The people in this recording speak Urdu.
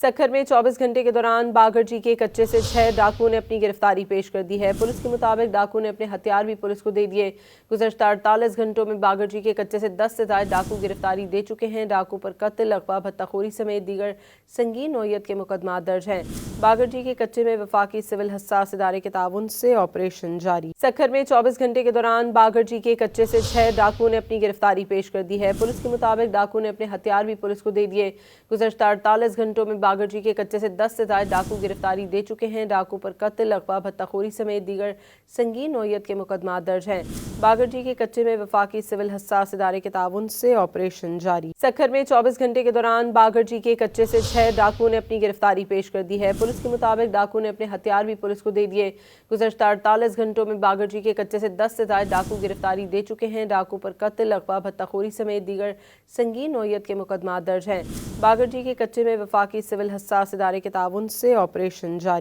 سکھر میں 24 گھنٹے کے دوران باگرجی کے کچے سے 6 ڈاکوؤں نے اپنی گرفتاری پیش کر دی ہے۔ پولیس کے مطابق ڈاکو نے اپنے ہتھیار بھی پولیس کو دے دیے۔ گزشتہ 48 گھنٹوں میں باگرجی کے کچے سے 10 سے زائد ڈاکو گرفتاری دے چکے ہیں۔ ڈاکو پر قتل، اغوا، بھتہ خوری سمیت دیگر سنگین نوعیت کے مقدمات درج ہیں۔ باگرجی کے کچے میں وفاقی سول حساس ادارے کے تعاون سے آپریشن جاری۔ سکھر میں 24 گھنٹے کے دوران باگرجی کے کچے سے 6 ڈاکوؤں نے اپنی گرفتاری پیش کر دی ہے۔ پولیس کے مطابق ڈاکو نے اپنے ہتھیار بھی پولیس کو دے دیے۔ گزشتہ 48 گھنٹوں میں باگرجی کے کچے سے 10 سے زائد ڈاکو گرفتاری دے چکے ہیں۔ ڈاکو پر قتل، اغوا، بھتہ خوری سمیت دیگر سنگین نوعیت کے مقدمات درج ہیں۔ باگرجی کے کچے میں وفاقی سول حساس ادارے کے تعاون سے آپریشن جاری۔ سکھر میں 24 گھنٹے کے دوران باگرجی کے کچے سے 6 ڈاکوؤں نے اپنی گرفتاری پیش کر دی ہے۔ پولیس کے مطابق ڈاکو نے اپنے ہتھیار بھی پولیس کو دے دیے۔ گزشتہ 48 گھنٹوں میں باگرجی کے کچے سے 10 سے زائد ڈاکو گرفتاری دے چکے ہیں۔ ڈاکو پر قتل، اغوا، بھتہ خوری سمیت دیگر سنگین نوعیت کے مقدمات درج ہیں۔ باگرجی کے کچے میں وفاقی سول حساس ادارے کے تعاون سے آپریشن جاری۔